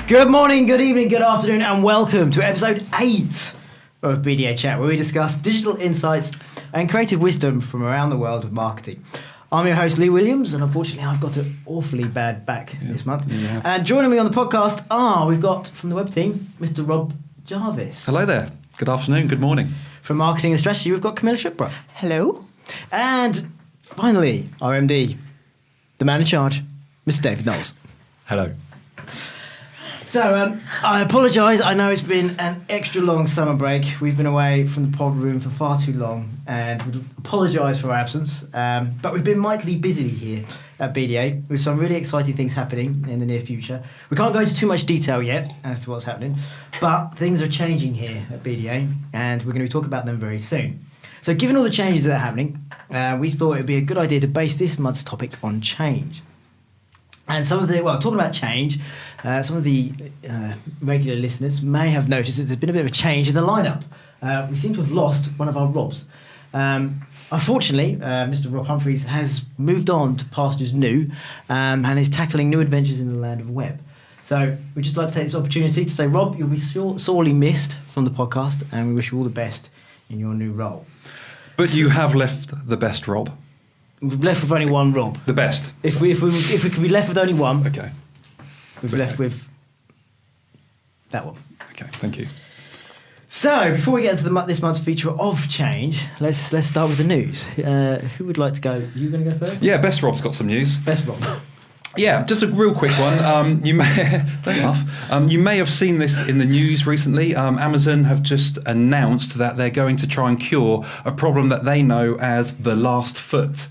Good morning, good evening, good afternoon, and welcome to episode 8 of bdaCHAT, where we discuss digital insights and creative wisdom from around the world of marketing. I'm your host, Lee Williams, and unfortunately I've got an awfully bad back this month. And joining me on the podcast we've got, from the web team, Mr. Rob Jarvis. Hello there. Good afternoon, good morning. From Marketing and Strategy, we've got Camilla Shipbrook. Hello. And finally, our MD, the man in charge, Mr. David Knowles. Hello. So, I apologise. I know it's been an extra long summer break. We've been away from the pod room for far too long, and we apologise for our absence. But we've been mightily busy here at BDA with some really exciting things happening in the near future. We can't go into too much detail yet as to what's happening, but things are changing here at BDA, and we're going to be talking about them very soon. So, given all the changes that are happening, we thought it would be a good idea to base this month's topic on change. And talking about change, some of the regular listeners may have noticed that there's been a bit of a change in the lineup. We seem to have lost one of our Robs. Unfortunately, Mr. Rob Humphreys has moved on to pastures new and is tackling new adventures in the land of web. So we'd just like to take this opportunity to say, Rob, you'll be sorely missed from the podcast, and we wish you all the best in your new role. But you have left the best Rob. We've left with only one Rob. The best. If we could be left with only one, Okay. we've left with that one. Okay, thank you. So, before we get into this month's feature of change, let's start with the news. Who would like to go? Are you going to go first? Yeah, Best Rob's got some news. Best Rob. Yeah, just a real quick one. You may don't laugh. You may have seen this in the news recently. Amazon have just announced that they're going to try and cure a problem that they know as the last foot.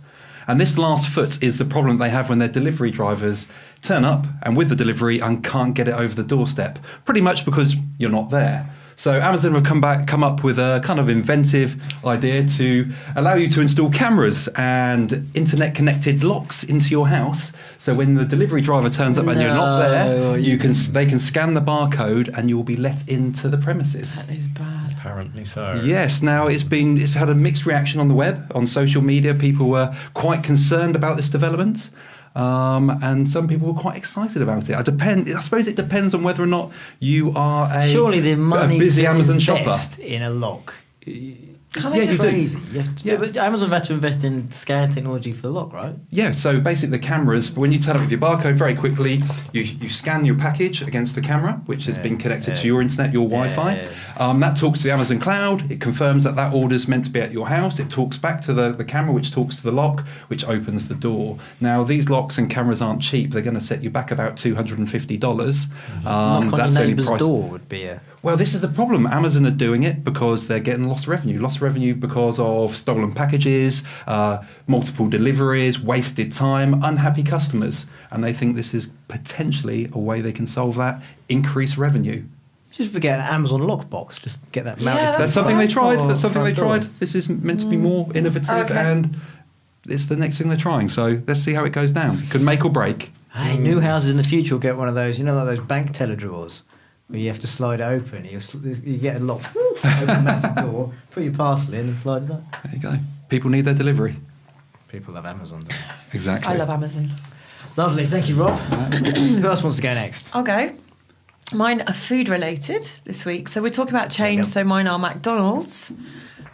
And this last foot is the problem they have when their delivery drivers turn up and with the delivery and can't get it over the doorstep, pretty much because you're not there. So Amazon have come up with a kind of inventive idea to allow you to install cameras and internet-connected locks into your house. So when the delivery driver turns up and you're not there, they can scan the barcode and you will be let into the premises. That is bad. Apparently so. Yes. Now it's had a mixed reaction on the web, on social media. People were quite concerned about this development. And some people were quite excited about it. I suppose it depends on whether or not you are a busy Amazon shopper. In a lock. Crazy. But Amazon's had to invest in scan technology for the lock, right? Yeah, so basically the cameras, when you turn up with your barcode very quickly, you scan your package against the camera, which has been connected to your internet, your Wi-Fi. That talks to the Amazon cloud. It confirms that order's meant to be at your house. It talks back to the camera, which talks to the lock, which opens the door. Now, these locks and cameras aren't cheap. They're going to set you back about $250. Knock on your neighbour's door would be a... Well, this is the problem. Amazon are doing it because they're getting lost revenue because of stolen packages, multiple deliveries, wasted time, unhappy customers. And they think this is potentially a way they can solve that, increase revenue. Just forget an Amazon lockbox. Just get that mounted. That's something they tried. This is meant to be more innovative and it's the next thing they're trying. So let's see how it goes down. It could make or break. Hey, new houses in the future will get one of those, like those bank teller drawers where you have to slide it open. You get a lock, open a massive door, put your parcel in and slide it up. There you go. People need their delivery. People love Amazon, don't they? Exactly. I love Amazon. Lovely, thank you, Rob. Who else wants to go next? I'll go. Mine are food related this week. So we're talking about change. So mine are McDonald's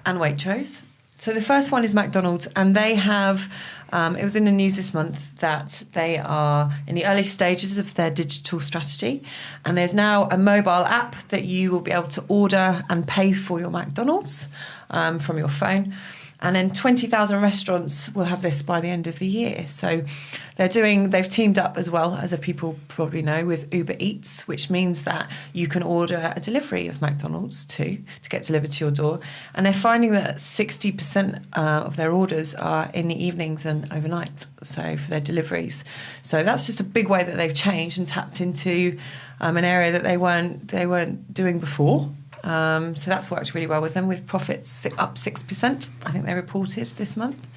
and Waitrose. So the first one is McDonald's, and they have, it was in the news this month that they are in the early stages of their digital strategy. And there's now a mobile app that you will be able to order and pay for your McDonald's from your phone. And then 20,000 restaurants will have this by the end of the year. So they've teamed up as well, as people probably know, with Uber Eats, which means that you can order a delivery of McDonald's to get delivered to your door. And they're finding that 60% of their orders are in the evenings and overnight, so for their deliveries. So that's just a big way that they've changed and tapped into an area that they weren't doing before. So that's worked really well with them, with profits up 6%, I think they reported this month.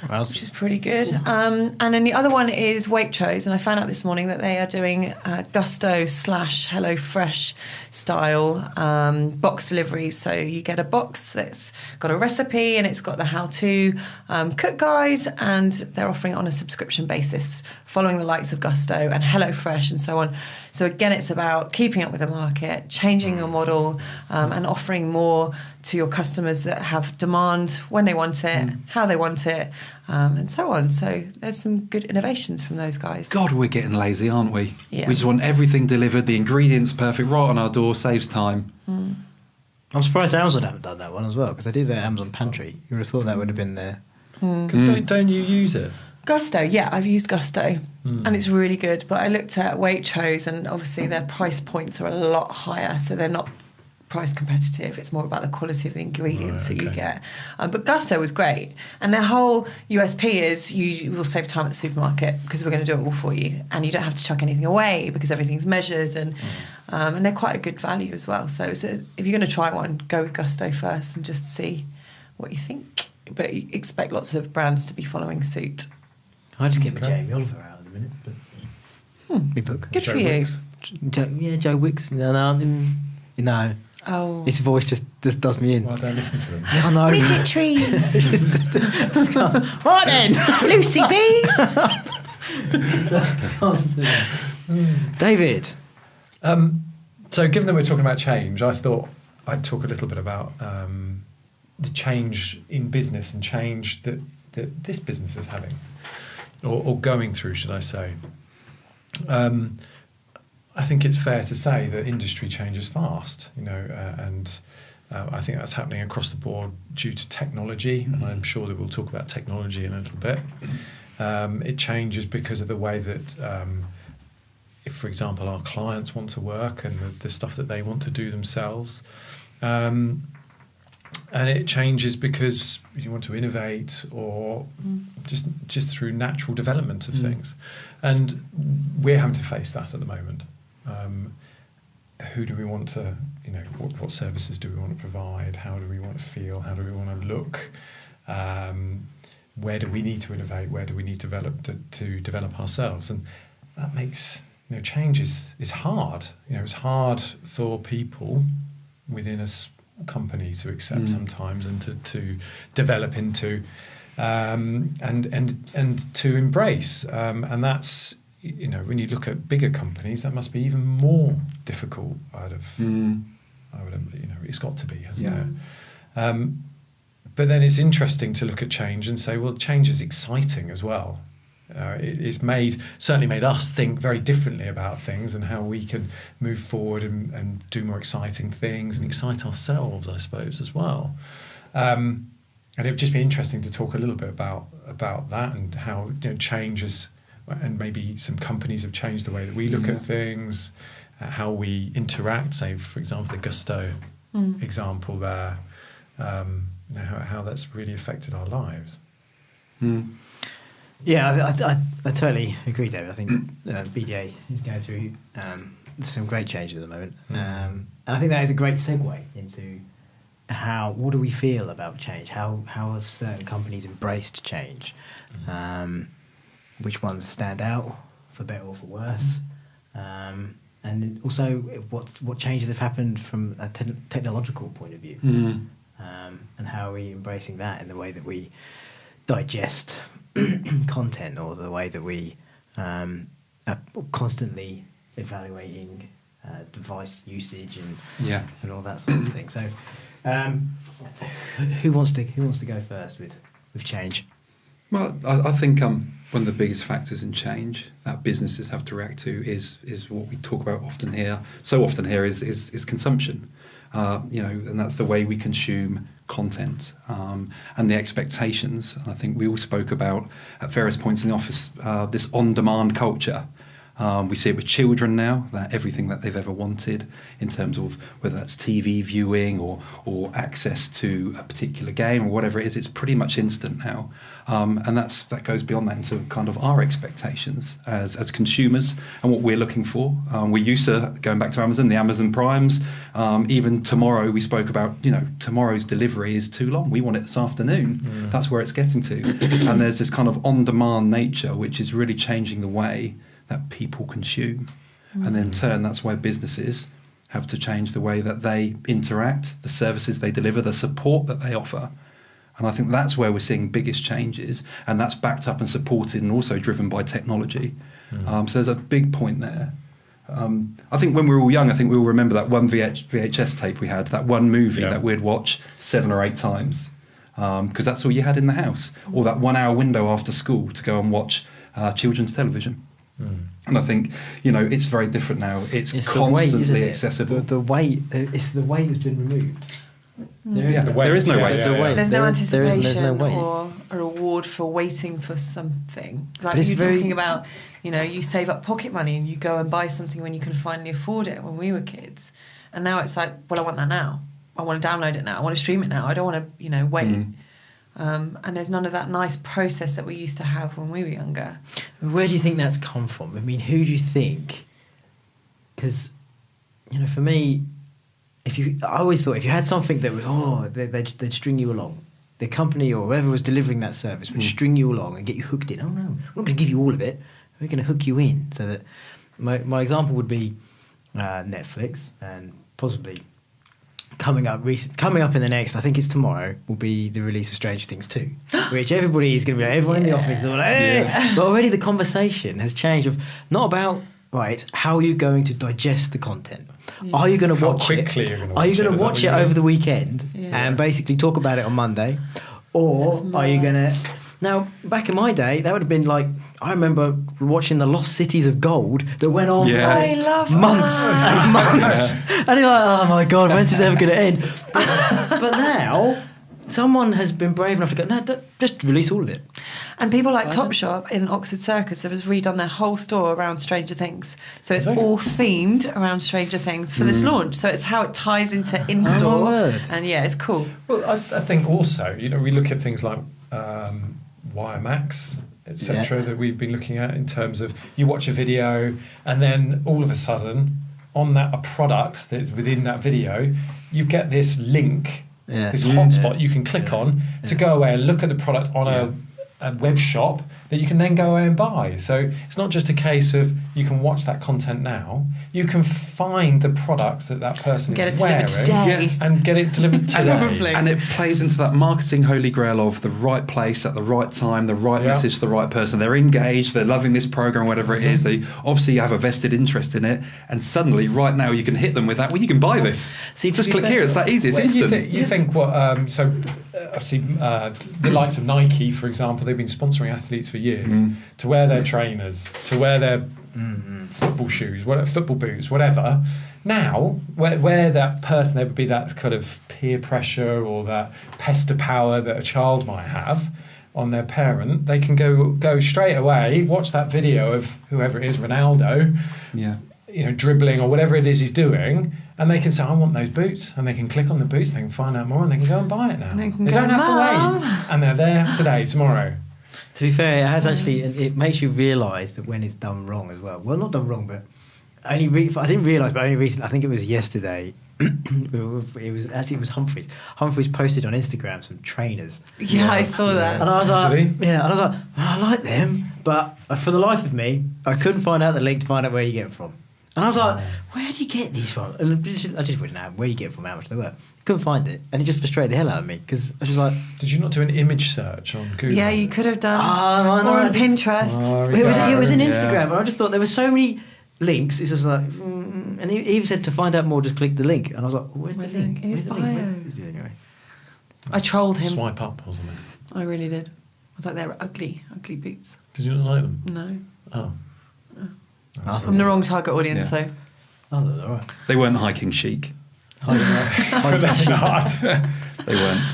which is pretty good. And then the other one is Waitrose, and I found out this morning that they are doing Gusto / HelloFresh style box deliveries. So you get a box that's got a recipe and it's got the how-to cook guide, and they're offering it on a subscription basis, following the likes of Gusto and HelloFresh and so on. So again, it's about keeping up with the market, changing your model, and offering more to your customers that have demand when they want it, how they want it, and so on. So there's some good innovations from those guys. God, we're getting lazy, aren't we? Yeah. We just want everything delivered, the ingredients perfect, right on our door, saves time. I'm surprised Amazon haven't done that one as well, because they did their Amazon pantry. You would have thought that would have been there. Because don't you use it? Gusto, yeah, I've used Gusto, and it's really good. But I looked at Waitrose, and obviously their price points are a lot higher, so they're not price competitive. It's more about the quality of the ingredients that you get. But Gusto was great, and their whole USP is you will save time at the supermarket because we're going to do it all for you, and you don't have to chuck anything away because everything's measured, and they're quite a good value as well. So if you're going to try one, go with Gusto first and just see what you think. But you expect lots of brands to be following suit. I just get my Jamie Oliver out in a minute, but my book. Good for you. Joe Wicks. No. Oh, His voice just does me in. Well, don't listen to him. I know. midget trees. Right then, Lucy bees. David. So given that we're talking about change, I thought I'd talk a little bit about the change in business and change that this business is having, or going through, should I say. I think it's fair to say that industry changes fast, and I think that's happening across the board due to technology, and I'm sure that we'll talk about technology in a little bit. It changes because of the way that, if, for example, our clients want to work and the stuff that they want to do themselves. And it changes because you want to innovate, or just through natural development of things. And we're having to face that at the moment. Who do we want to, what services do we want to provide? How do we want to feel? How do we want to look? Where do we need to innovate? Where do we need to develop ourselves? And that makes, change is hard. It's hard for people within a company to accept sometimes, and to develop into, and to embrace. And that's, when you look at bigger companies, that must be even more difficult. It's got to be, hasn't it? But then it's interesting to look at change and say, well, change is exciting as well. It's certainly made us think very differently about things and how we can move forward and do more exciting things and excite ourselves, I suppose, as well. And it would just be interesting to talk a little bit about that, and how changes, and maybe some companies have changed the way that we look at things, how we interact. Say, for example, the Gusto example there, how that's really affected our lives. Yeah, I totally agree, David. I think BDA is going through some great changes at the moment. And I think that is a great segue into what do we feel about change? How have certain companies embraced change? Which ones stand out, for better or for worse? And also, what changes have happened from a technological point of view? And how are we embracing that in the way that we digest content, or the way that we are constantly evaluating device usage and all that sort of thing. So, who wants to go first with change? Well, I think one of the biggest factors in change that businesses have to react to is what we talk about often here. So often here is consumption. And that's the way we consume content, and the expectations. And I think we all spoke about at various points in the office this on-demand culture, We see it with children now, that everything that they've ever wanted in terms of whether that's TV viewing or access to a particular game or whatever it is, it's pretty much instant now. And that goes beyond that into kind of our expectations as consumers and what we're looking for. We're used to, going back to Amazon, the Amazon Primes. Even tomorrow, we spoke about, tomorrow's delivery is too long. We want it this afternoon. That's where it's getting to. And there's this kind of on-demand nature, which is really changing the way that people consume. And then in turn, that's why businesses have to change the way that they interact, the services they deliver, the support that they offer. And I think that's where we're seeing biggest changes, and that's backed up and supported and also driven by technology. So there's a big point there. I think when we were all young, I think we all remember that one VHS tape we had, that one movie that we'd watch 7 or 8 times, because that's all you had in the house, or that 1 hour window after school to go and watch children's television. And I think, it's very different now. It's constantly the weight, isn't it? accessible. The weight, it's the weight has been removed. There is no weight. There's no anticipation there's no weight. or a reward for waiting for something. Like But it's you're very- talking about, you save up pocket money and you go and buy something when you can finally afford it when we were kids. And now it's like, well, I want that now. I want to download it now. I want to stream it now. I don't want to, wait. And there's none of that nice process that we used to have when we were younger. Where do you think that's come from? I mean, who do you think? Because, for me, I always thought if you had something that was, they'd string you along. The company or whoever was delivering that service would string you along and get you hooked in. Oh no, we're not going to give you all of it. We're going to hook you in. So that my example would be Netflix, and possibly coming up in the next, I think it's tomorrow, will be the release of Stranger Things 2, which everybody is going to be like, everyone in the office is all like, hey! But already the conversation has changed of not about, right, how are you going to digest the content? Are you going to watch it? Are you going to watch it over the weekend and basically talk about it on Monday? Or are you going to... Now, back in my day, that would have been like, I remember watching the Lost Cities of Gold that went on for months and months. And you're like, oh my God, when's this ever going to end? But now, someone has been brave enough to go, no, just release all of it. And people like Topshop in Oxford Circus have redone their whole store around Stranger Things. So it's all themed around Stranger Things for this launch. So it's how it ties into in-store. And it's cool. Well, I think also, we look at things like WireMax, etc., that we've been looking at in terms of you watch a video and then all of a sudden on a product that's within that video, you get this link, this hotspot you can click on to go away and look at the product on a web shop that you can then go away and buy. So it's not just a case of you can watch that content now, you can find the products that person is wearing and get it delivered today. And it plays into that marketing holy grail of the right place at the right time, the right message to the right person. They're engaged, they're loving this program, whatever it is. They obviously have a vested interest in it, and suddenly right now you can hit them with that. Well, you can buy this. See, just click here. It's that easy. It's instant. You think what? Obviously, the likes of Nike, for example, they've been sponsoring athletes for years to wear their trainers, to wear their football shoes, football boots, whatever. Now, where that person, there would be that kind of peer pressure or that pester power that a child might have on their parent, they can go straight away, watch that video of whoever it is, Ronaldo, dribbling or whatever it is he's doing, and they can say, I want those boots, and they can click on the boots, they can find out more, and they can go and buy it now. They don't have to wait, and they're there today, tomorrow. To be fair, it has actually, it makes you realise that when it's done wrong as well. Well, not done wrong, but I didn't realise, but only recently, I think it was yesterday, it was Humphreys. Humphreys posted on Instagram some trainers. Yeah, I saw that. And I was like, I like them, but for the life of me, I couldn't find out the link to find out where you get them from. And I was like, where do you get these from? And I just wouldn't know where you get them from, how much they were. Couldn't find it. And it just frustrated the hell out of me because I was just like... Did you not do an image search on Google? Yeah, you could have done. Or on Pinterest. It was in Instagram. And I just thought there were so many links. It's just like... and he even said to find out more, just click the link. And I was like, where's the link? In his bio. Anyway. I trolled him. Swipe up, wasn't it? I really did. I was like, they were ugly boots. Did you not like them? No. Oh. I'm the wrong target audience, so... I thought they were all right. They weren't hiking chic. They weren't.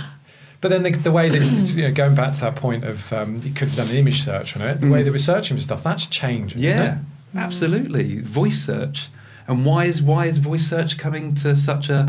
But then the way that, going back to that point of you could have done an image search on it, the way that we're searching for stuff, that's changing. Yeah. Absolutely. Voice search. And why is voice search coming to such a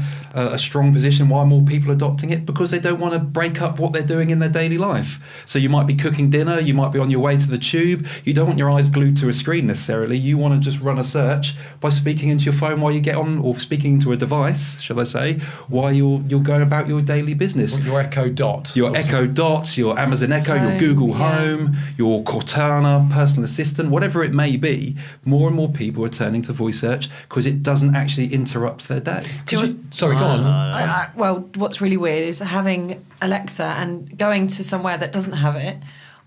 strong position? Why are more people adopting it? Because they don't want to break up what they're doing in their daily life. So you might be cooking dinner, you might be on your way to the tube. You don't want your eyes glued to a screen necessarily. You want to just run a search by speaking into your phone while you get on, or speaking into a device, shall I say, while you're going about your daily business. Your Echo Dot. Your Echo Dots, your Amazon Echo, your Google Home, your Cortana, personal assistant, whatever it may be. More and more people are turning to voice search because it doesn't actually interrupt their day. Sorry, go on. Well, what's really weird is having Alexa and going to somewhere that doesn't have it.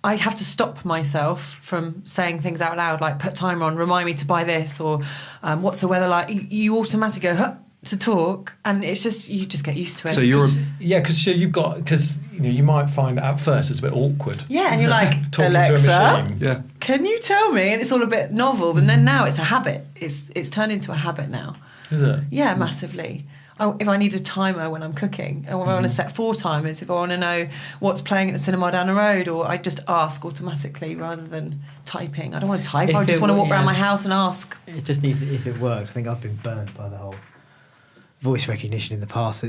I have to stop myself from saying things out loud, like put timer on, remind me to buy this, or what's the weather like. You automatically go, huh, to talk, and it's just, you just get used to it. So you're because you might find at first it's a bit awkward. Yeah, and you're like, talking Alexa, to a machine. Yeah. Can you tell me? And it's all a bit novel, and then now it's a habit. It's turned into a habit now. Is it? Yeah, massively. If I need a timer when I'm cooking, or if I want to set 4 timers, if I want to know what's playing at the cinema down the road, or I just ask automatically rather than typing. I don't want to type. I just want to walk around my house and ask. It just needs to, if it works. I think I've been burned by the whole voice recognition in the past.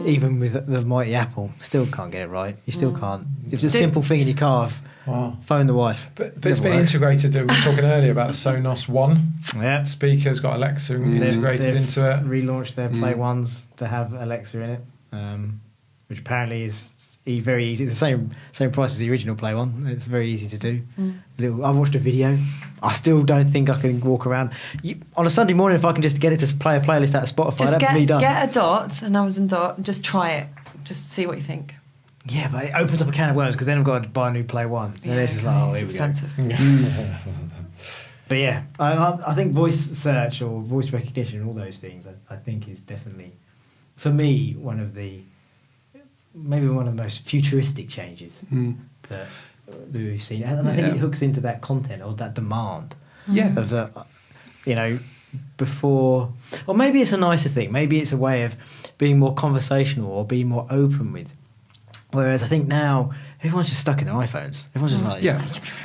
Even with the mighty Apple, still can't get it right. You still can't. If it's a simple thing in your car, phone the wife. But it's been integrated. We were talking earlier about the Sonos One. Yeah. Speaker's got Alexa integrated into it. Relaunched their Play Ones to have Alexa in it, which apparently is very easy. It's the same price as the original Play One. It's very easy to do. I watched a video. I still don't think I can walk around. On a Sunday morning, if I can just get it to play a playlist out of Spotify, that'd be done. Get a Dot, an Amazon Dot, and just try it. Just see what you think. Yeah, but it opens up a can of worms because then I've got to buy a new Play One. And this is like, oh, here we go. But yeah, I think voice search or voice recognition, all those things, I think is definitely, for me, maybe one of the most futuristic changes that we've seen. And I think it hooks into that content or that demand of the, before, or maybe it's a nicer thing. Maybe it's a way of being more conversational or being more open with. Whereas I think now everyone's just stuck in their iPhones. Everyone's just like... Yeah,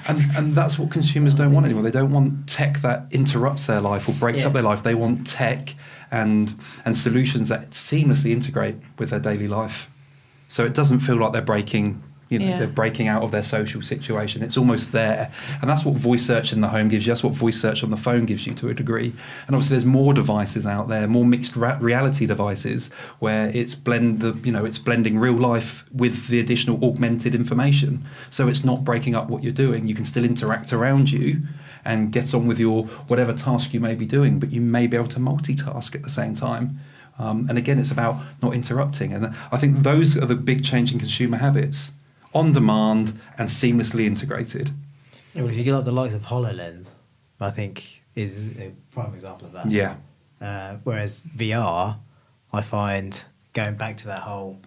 and that's what consumers don't want anymore. They don't want tech that interrupts their life or breaks up their life. They want tech and solutions that seamlessly integrate with their daily life. So it doesn't feel like they're breaking... they're breaking out of their social situation. It's almost there. And that's what voice search in the home gives you. That's what voice search on the phone gives you to a degree. And obviously there's more devices out there, more mixed reality devices where it's blending real life with the additional augmented information. So it's not breaking up what you're doing. You can still interact around you and get on with your whatever task you may be doing, but you may be able to multitask at the same time. And again, it's about not interrupting. And I think those are the big change in consumer habits. On demand and seamlessly integrated. Yeah, well, if you get like the likes of HoloLens, I think is a prime example of that. Yeah. Whereas VR, I find going back to that whole,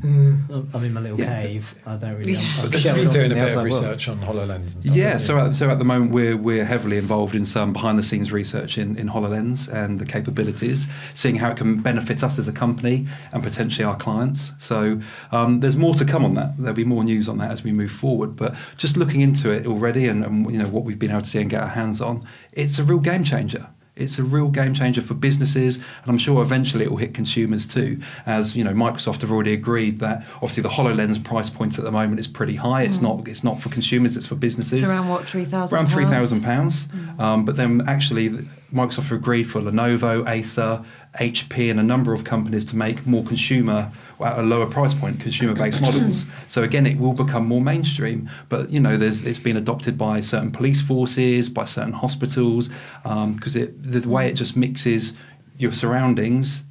I'm in my little cave. I don't really. But they've been doing a bit of research on HoloLens and stuff. Yeah, so at the moment we're heavily involved in some behind the scenes research in HoloLens and the capabilities, seeing how it can benefit us as a company and potentially our clients. So there's more to come on that. There'll be more news on that as we move forward. But just looking into it already and what we've been able to see and get our hands on, it's a real game changer. It's a real game changer for businesses, and I'm sure eventually it will hit consumers too. As Microsoft have already agreed that obviously the HoloLens price point at the moment is pretty high. It's not for consumers; it's for businesses. It's around what, £3,000? Around £3,000. But then actually, Microsoft have agreed for Lenovo, Acer, HP, and a number of companies to make more consumer at a lower price point, consumer-based models. So again, it will become more mainstream. But it's been adopted by certain police forces, by certain hospitals, because the way it just mixes your surroundings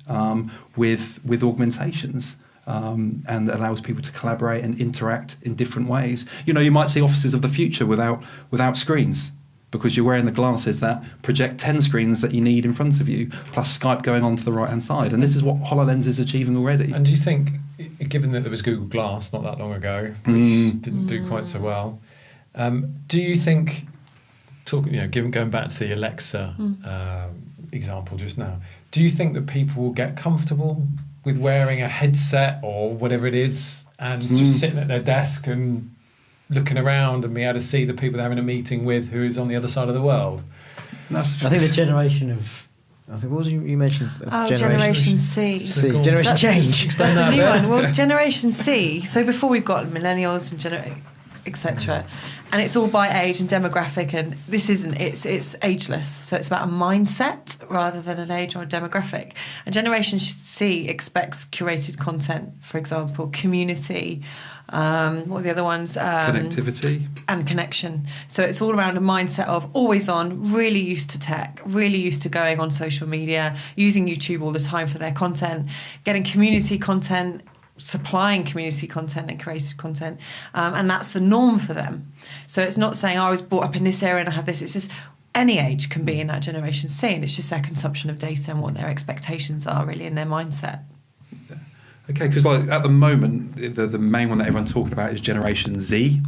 with augmentations. And allows people to collaborate and interact in different ways. You might see offices of the future without screens, because you're wearing the glasses that project 10 screens that you need in front of you, plus Skype going on to the right-hand side. And this is what HoloLens is achieving already. And do you think, given that there was Google Glass not that long ago, which didn't do quite so well, do you think, going back to the Alexa example just now, do you think that people will get comfortable with wearing a headset or whatever it is and just sitting at their desk and looking around and be able to see the people they're having a meeting with who is on the other side of the world? I think the generation of. I think what was you mentioned? Generation C. C. Generation change. That's the new one. Well, Generation C. So before we've got millennials and etc. And it's all by age and demographic, and this isn't. It's ageless. So it's about a mindset rather than an age or a demographic. And Generation C expects curated content, for example, community. What are the other ones? Connectivity. And connection. So it's all around a mindset of always on, really used to tech, really used to going on social media, using YouTube all the time for their content, getting community content, supplying community content and created content. And that's the norm for them. So it's not saying, I was brought up in this area and I have this. It's just any age can be in that Generation C, and it's just their consumption of data and what their expectations are really in their mindset. Okay, because like at the moment, the main one that everyone's talking about is Generation Z,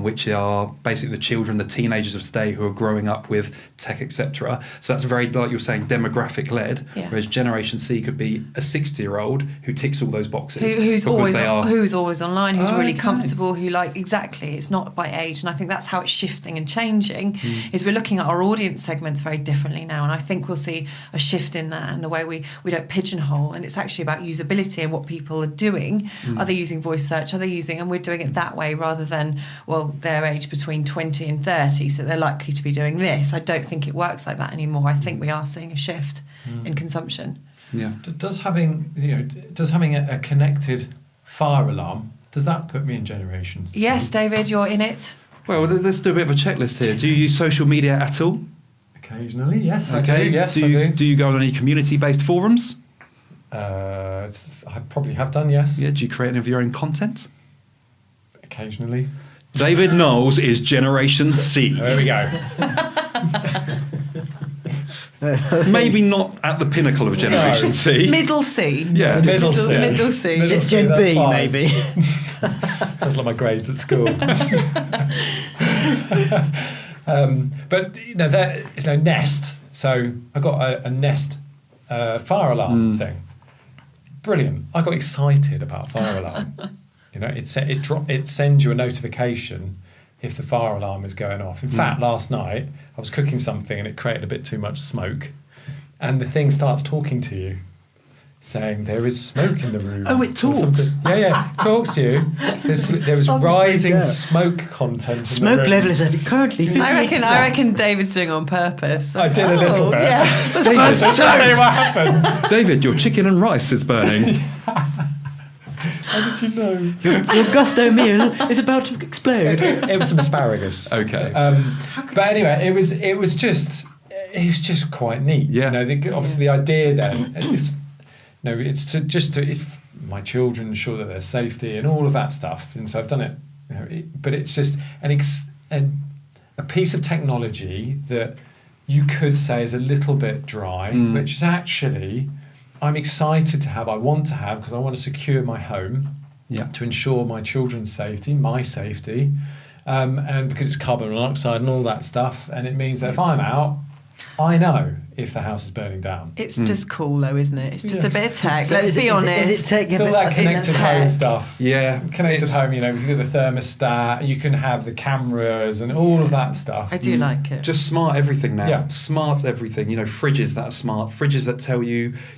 which are basically the children, the teenagers of today who are growing up with tech, etc. So that's very, like you're saying, demographic led. Yeah. Whereas Generation C could be a 60-year-old who ticks all those boxes. Who's always online, who's really Okay. comfortable, who exactly. It's not by age, and I think that's how it's shifting and changing. Is we're looking at our audience segments very differently now, and I think we'll see a shift in that and the way we don't pigeonhole, and it's actually about usability and what people are doing. Are they using voice search? Are they using, and we're doing it that way rather than, well, their age between 20 and 30, so they're likely to be doing this. I don't think it works like that anymore. I think we are seeing a shift in consumption. Yeah. Does having a connected fire alarm, does that put me in Generation C? Yes, David, you're in it. Well, let's do a bit of a checklist here. Do you use social media at all? Occasionally, yes. Okay. I do. Yes, I do. Do you go on any community-based forums? I probably have done, yes. Yeah. Do you create any of your own content? Occasionally. David Knowles is Generation C. There we go. Maybe not at the pinnacle of Generation No. C. Middle C. Yeah. Middle C. Middle C. Middle C, Gen that's B, fine. maybe. Sounds like my grades at school. But Nest. So I got a Nest fire alarm thing. Brilliant. I got excited about fire alarm. It sends you a notification if the fire alarm is going off. In fact, last night I was cooking something and it created a bit too much smoke, and the thing starts talking to you, saying there is smoke in the room. Oh, it or something. talks. Yeah, it talks to you. There was rising smoke content. In Smoke the room. level is currently 58%. I reckon David's doing it on purpose. I did a little bit. Yeah. That's exactly what happened. David, your chicken and rice is burning. How did you know? Your gusto meal is about to explode. It was some asparagus. Okay. But anyway, it was just quite neat. Yeah. Obviously the idea then is, it's to my children ensure that their safety and all of that stuff. And so I've done it. But it's just a piece of technology that you could say is a little bit dry, which is actually I'm excited to have. I want to have because I want to secure my home. Yeah. To ensure my children's safety, my safety, and because it's carbon monoxide and all that stuff, and it means that if I'm out, I know if the house is burning down. It's just cool though, isn't it? It's just Yeah. a bit of tech. So Let's be honest. Is it tech? It's all that I think connected that's home tech. stuff. Yeah. Connected home, you can get the thermostat, you can have the cameras and all of that stuff. I do like it. Just smart everything now. Yeah. Smart everything. Fridges that are smart. Fridges that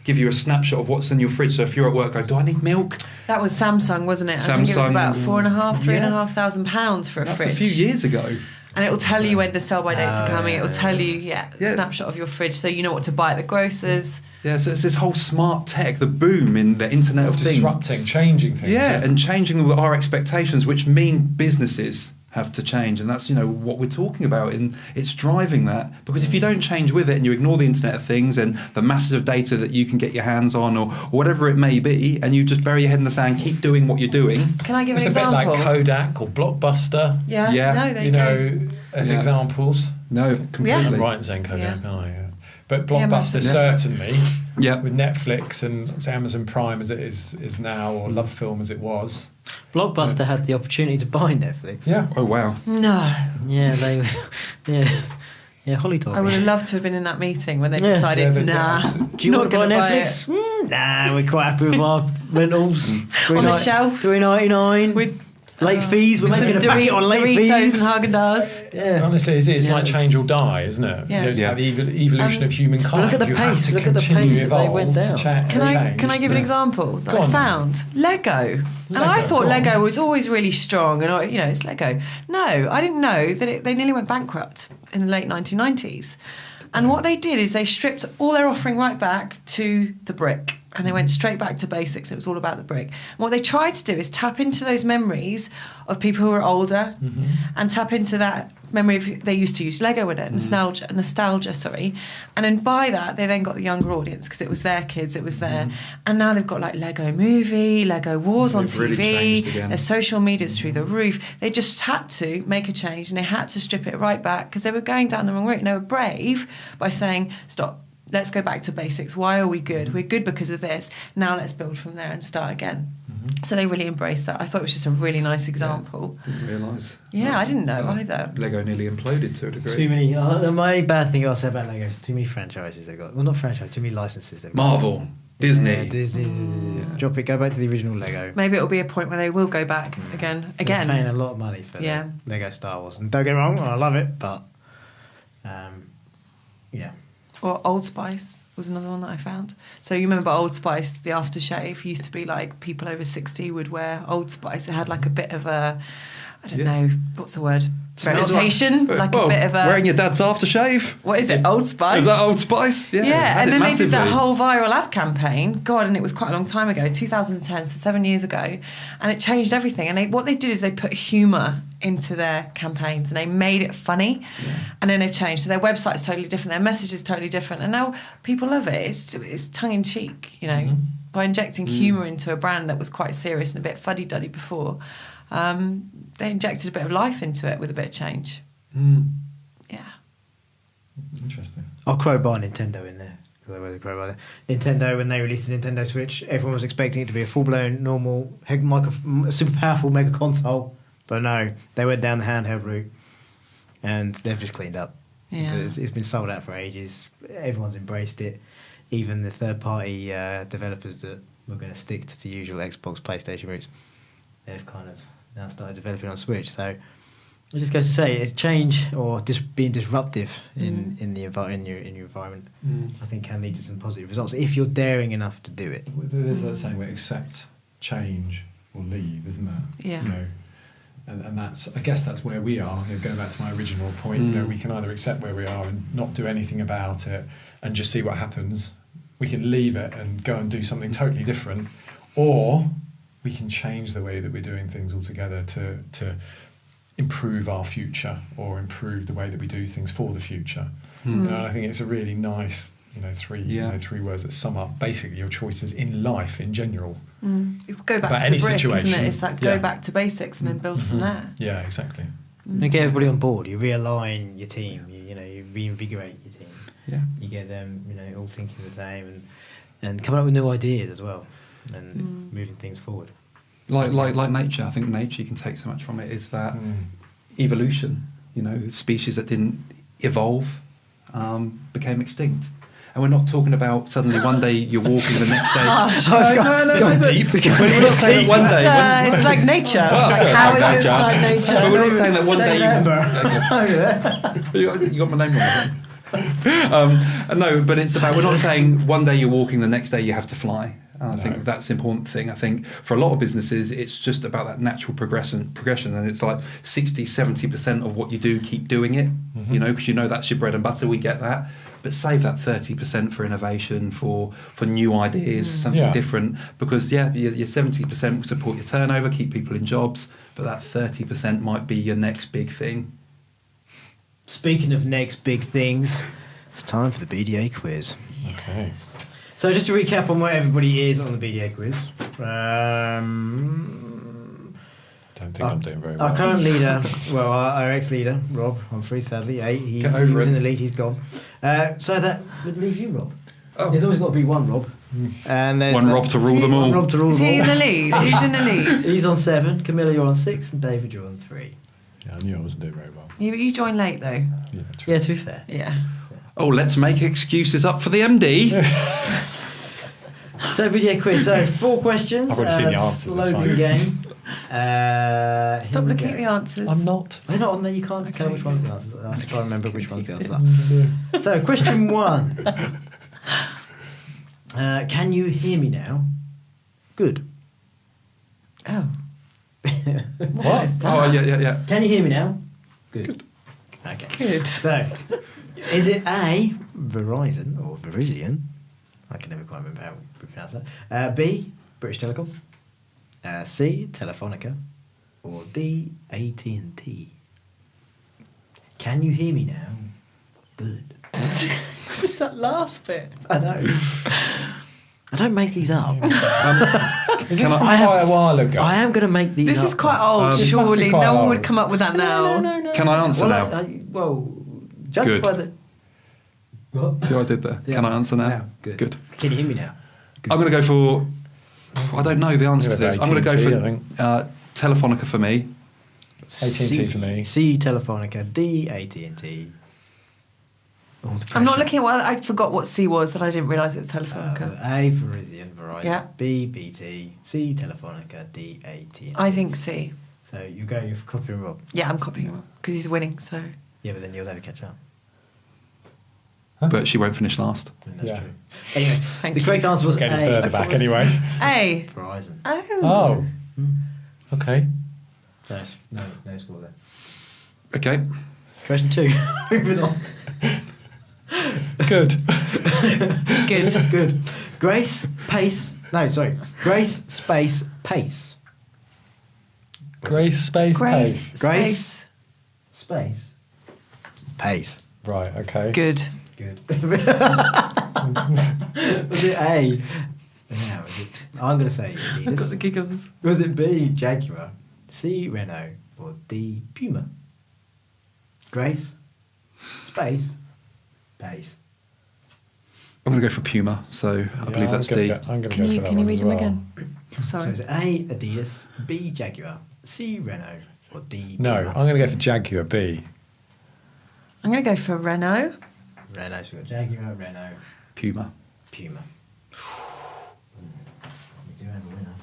give you a snapshot of what's in your fridge. So if you're at work, do I need milk? That was Samsung, wasn't it? I think it was Samsung. about £4,500, Yeah. £3,500 for a That's fridge. a few years ago. And it will tell you when the sell-by dates are coming. yeah, It will tell you, Yeah. snapshot of your fridge, so you know what to buy at the grocers. Yeah, so it's this whole smart tech, the boom in the Internet of Things. Disrupting, changing things. Yeah, and changing our expectations, which mean businesses have to change, and that's what we're talking about, and it's driving that, because if you don't change with it and you ignore the Internet of Things and the masses of data that you can get your hands on or whatever it may be, and you just bury your head in the sand, keep doing what you're doing. Can I give It's an a bit example? like Kodak or Blockbuster, Yeah. Yeah. No, they go. as Yeah. examples. No, completely. I'm right in saying Kodak, Yeah. aren't I? Yeah. But Yeah, Blockbuster massively. certainly, Yeah. with Netflix and Amazon Prime as it is now, or Love Film as it was. Blockbuster had the opportunity to buy Netflix. Yeah. Oh wow. No. Yeah, they was. Yeah, Holly Dobby. I would have loved to have been in that meeting when they Yeah. decided, Yeah, they did, nah, absolutely. Do you not want to buy gonna buy Netflix? Nah, we're quite happy with our rentals. On the shelf. $3.99. With Late fees. We're With making a some packet on late Doritos fees. and Haagen-Dazs. Yeah. Honestly, it's like change or die, isn't it? Yeah. It's like the evolution of humankind. But look at the You have pace, to look at the continue pace to that they evolve went to down. Can I change give an to- example that Go I on. found? Lego. And I Lego, thought go on. Lego was always really strong, and it's Lego. No, I didn't know that they nearly went bankrupt in the late 1990s. And what they did is they stripped all their offering right back to the brick. And they went straight back to basics. It was all about the brick. And what they tried to do is tap into those memories of people who are older, and tap into that memory of they used to use Lego with it, nostalgia, sorry. And then by that, they then got the younger audience because it was their kids, it was their. And now they've got like Lego Movie, Lego Wars on They've really TV, changed again. their social media's through the roof. They just had to make a change, and they had to strip it right back because they were going down the wrong route. And they were brave by saying, stop. Let's go back to basics. Why are we good? We're good because of this. Now let's build from there and start again. So they really embraced that. I thought it was just a really nice example. Didn't realise. Yeah, I didn't know either. Lego nearly imploded to a degree. Too many. My only bad thing I'll say about Lego is too many franchises they've got. Well, not franchise. Too many licenses they've got. Marvel, Disney. Yeah, Disney. Drop it. Go back to the original Lego. Maybe it'll be a point where they will go back again. They're paying a lot of money for Yeah. Lego Star Wars. And don't get me wrong, I love it, but yeah. Or Old Spice was another one that I found. So you remember Old Spice, the aftershave used to be like people over 60 would wear Old Spice. It had like a bit of a, I don't know, what's the word? Smells Reputation, like Well, a bit of a... wearing your dad's aftershave. What is it? Old Spice? Is that Old Spice? Yeah, Yeah, had and it then they did that massively. whole viral ad campaign. God, and it was quite a long time ago, 2010, so 7 years ago. And it changed everything. And what they did is they put humour into their campaigns and they made it funny. Yeah. And then they've changed. So their website's totally different, their message is totally different. And now people love it. It's tongue-in-cheek, by injecting humour into a brand that was quite serious and a bit fuddy-duddy before. They injected a bit of life into it with a bit of change. Yeah. Interesting. I'll crowbar Nintendo in there. Because I was a crowbar there. Nintendo, when they released the Nintendo Switch, everyone was expecting it to be a full-blown, normal, super powerful mega console. But no, they went down the handheld route. And they've just cleaned up. Yeah. It's been sold out for ages. Everyone's embraced it. Even the third-party developers that were going to stick to the usual Xbox, PlayStation routes, they've kind of now started developing on Switch. So it just goes to say, change or just being disruptive in your environment, I think can lead to some positive results if you're daring enough to do it. There's that saying where accept change or leave, isn't there? Yeah. And that's, I guess that's where we are. Going back to my original point, we can either accept where we are and not do anything about it and just see what happens. We can leave it and go and do something totally different, or we can change the way that we're doing things altogether to improve our future or improve the way that we do things for the future. And I think it's a really nice, three words that sum up basically your choices in life in general. Go back About to any the brick, situation. isn't it? It's like go back to basics and then build from there. Yeah, exactly. You get everybody on board. You realign your team. You reinvigorate your team. Yeah. You get them, all thinking the same and coming up with new ideas as well, and moving things forward. Like nature, I think nature, you can take so much from it, is that evolution. Species that didn't evolve became extinct. And we're not talking about suddenly one day you're walking, the next day. We're not saying that one day. It's like nature. Well, like, so it's how like is this nature. like nature? But we're not saying that one day. Remember. You got my name wrong. No, but it's about, we're not saying one day you're walking, the next day you have to fly. I think that's the important thing. I think for a lot of businesses, it's just about that natural progression, and it's like 60-70% of what you do, keep doing it, because that's your bread and butter, we get that. But save that 30% for innovation, for new ideas, something different, because your 70% will support your turnover, keep people in jobs, but that 30% might be your next big thing. Speaking of next big things, it's time for the BDA quiz. Okay. So just to recap on where everybody is on the BDA quiz. Don't think I'm doing very well. Our current leader, our ex-leader, Rob, on 3 sadly. He Get over was it. in the lead, he's gone. So that would leave you, Rob. Oh. There's always got to be one Rob. And there's One Rob to rule them all. One Rob to rule Is them he all. in the lead? Who's in the lead? He's on 7, Camilla, you're on 6, and David, you're on 3. Yeah, I knew I wasn't doing very well. You joined late though. Yeah, true. Yeah, to be fair. Yeah. Oh, let's make excuses up for the MD. So BDA quiz. So 4 questions. I've already seen the That's answers, it's loading fine. game. Stop here we looking go. at the answers. I'm not. They're not on there. You can't tell Okay. which one's the answers. I have to try and remember which one's the answers are. So, question 1. Can you hear me now? Good. Oh. What? Oh, yeah. Can you hear me now? Good. Okay. Good. So, is it A, Verizon or Verizon? I can never quite remember how we pronounce that. B, British Telecom. C, Telefonica. Or D, AT&T. Can you hear me now? Good. It's just that last bit. I know. I don't make these up. Is this Can from I- quite a while ago? I am going to make these This up. is quite old, This must be surely. quite No one old. would come up with that now. No. Can I answer well, now? Well, judge Good. by the... What? See what I did there? Yeah. Can I answer now? Now, good. Can you hear me now? I'm going to go for. I don't know the answer to this. I'm going to go AT&T, I for think. Telefonica for me. AT&T for me. C, Telefonica. D, AT&T. I'm not looking at what I forgot what C was, and I didn't realise it was Telefonica. A, Verizon, Verizon. Yeah. B, BT. C, Telefonica. D, AT&T. I think C. So you're going for copying Rob. Yeah, I'm copying him because he's winning. So Yeah, but then you'll never catch up. But she won't finish last. And that's Yeah. true. Anyway, Thank the you. correct answer was Getting A. further back anyway. A. Verizon. Oh. Oh. Okay. No score there. Okay. Question 2. Moving on. Good. Good. Good. Grace Pace. No, sorry. Grace Space Pace. Grace Space Grace. Pace. Grace. Space. Space. Pace. Right, okay. Good. Good. Was it A? No, was it? I'm going to say I've got the Adidas. giggles. Was it B, Jaguar? C, Renault? Or D, Puma? Grace? Space? Pace? I'm going to go for Puma, so I believe that's D. I'm going to Can go you for that can you one read as them well. again? So Sorry. is it A, Adidas? B, Jaguar? C, Renault? Or D, No, Puma? I'm going to go for Jaguar B. I'm going to go for Renault. Renault, so we've got Jaguar, Renault, Puma. Puma. We do have a winner.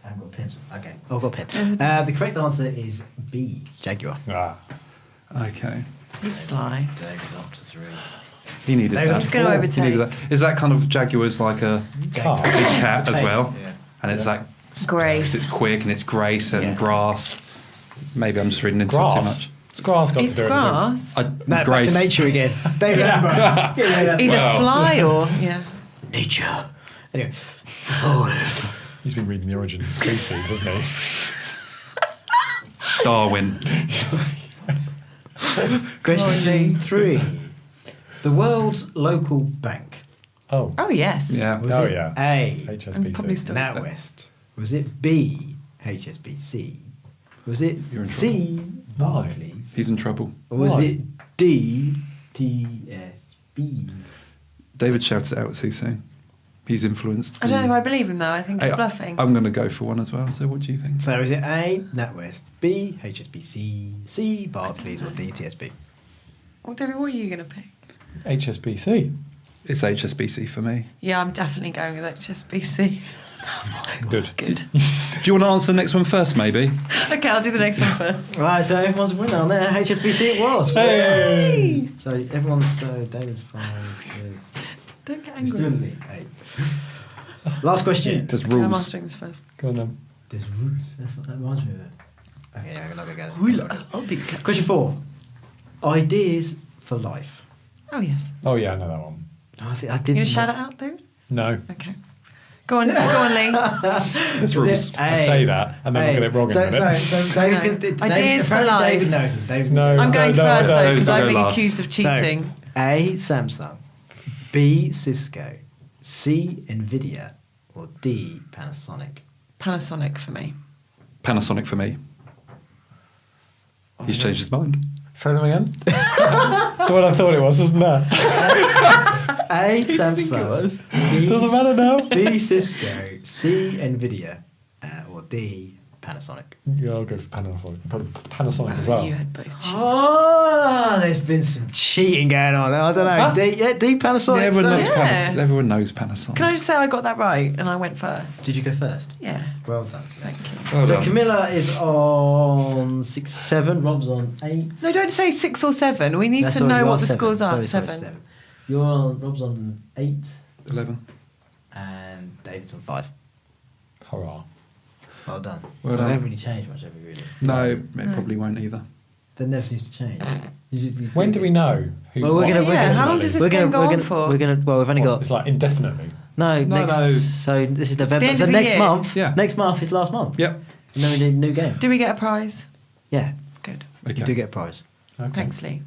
I haven't got a pencil. Okay, I've got a pen. The correct answer is B, Jaguar. Ah. Okay. He's sly. Dave is up to 3. He needed Those that. are He's going to four. He needed overtake. that. Is that kind of Jaguar's like a Car. big cat as well? Yeah. And it's like Grace. it's quick and it's grace and Yeah. grass. Maybe I'm just reading into it too Grass. much. It's grass got It's to do with it. grass. I, No, back grace. to nature again. David Attenborough. Either Wow. fly or yeah. Nature. Anyway. Oh. He's been reading the origin of species, hasn't he? Darwin. Question 3. The world's local bank. Oh. Oh yes. Yeah. Was Oh, it yeah. A, I'm probably HSBC. still. NatWest? Was it B, HSBC? Was it You're in C, Barclays? He's in trouble. Or was Why? it D, TSB? David shouts it out too soon. He's influenced. I don't know if I believe him though. I think he's Hey, bluffing. I'm going to go for one as well. So what do you think? So is it A, NatWest, B, HSBC, C, Barclays, or D, TSB? Well, David, what are you going to pick? HSBC. It's HSBC for me. Yeah, I'm definitely going with HSBC. Good. Good. Do you want to answer the next one first, maybe? Okay, I'll do the next one first. Right, so everyone's winner on there. HSBC it was. Hey! So everyone's David's 5. Don't get He's angry. doing the 8. Last question. There's Okay, I'm rules. answering this first. Go on then. There's rules. That's what that reminds me of it. Okay, I'm not going to go. I'll be. Question 4. Ideas for life. Oh yes. Oh, yeah, I know that one. Oh, see, I You didn't. gonna shout it out, David? No. Okay. Go on, Lee. There's rules. I say that, and then we'll get it wrong in a minute. So David's Okay. going to. Ideas for apparently life. David knows this. David's No. I'm going no, first no, though because no, I'm no, being last. accused of cheating. So, A. Samsung. B. Cisco. C. Nvidia. Or D. Panasonic. Panasonic for me. Panasonic for me. He's changed his mind. Throw them again. The one I thought it was, isn't it? A. Samsung. B. Doesn't matter now. B. Cisco. C. Nvidia. Or D. Panasonic. Yeah, I'll go for Panasonic. Probably Panasonic as well. You had both choose. Oh, there's been some cheating going on. I don't know. Huh? Do Panasonic? Yeah, everyone, knows Yeah. everyone knows Panasonic. Can I just say I got that right and I went first? Did you go first? Yeah. Well done. Thank you. Well So done. Camilla is on 6, 7. Rob's on 8. No, don't say 6 or 7. We need No, to sorry, know you what are the 7. scores are. Sorry, 7. You're on. Rob's on 8, 11. and David's on 5. Hurrah. Well done. Well So done. they haven't really changed much, have we, really? No, it probably won't either. That never seems to change. When do we know? Who's Well, we're what? gonna. We're Yeah, gonna. how long does this we're game gonna, go we're on gonna, for? We're gonna. Well, we've only got. It's like indefinitely. No, No, next. no. So this is November. end So of the next year. month. Yeah. Next month is last month. Yep. And then we do a new game. Do we get a prize? Yeah. Good. Okay. You do get a prize. Okay. Thanks, Lee.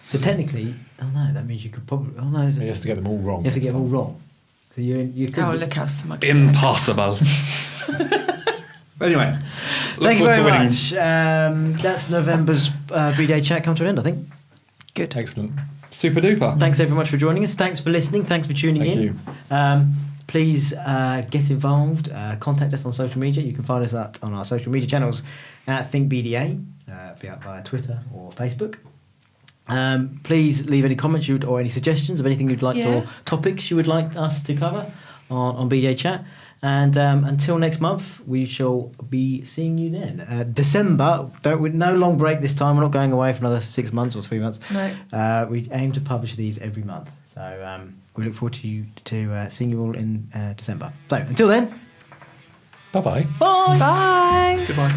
So technically, oh no, that means you could probably. Oh no, He has to get them all wrong. you have to get them all next wrong. So you could. Oh, look how smug. Impossible. Anyway, look Thank you forward very to winning. much. That's November's bdaCHAT come to an end, I think. Good. time. Excellent. Super duper. Thanks very much for joining us. Thanks for listening. Thanks for tuning Thank in. you. Please get involved. Contact us on social media. You can find us on our social media channels at ThinkBDA, be it via Twitter or Facebook. Please leave any comments or any suggestions of anything you'd like Yeah. or topics you would like us to cover on bdaCHAT. And until next month, we shall be seeing you then. December, no long break this time. We're not going away for another 6 months or 3 months. No. We aim to publish these every month. So we look forward to seeing you all in December. So until then, Bye-bye. bye. Bye. Goodbye.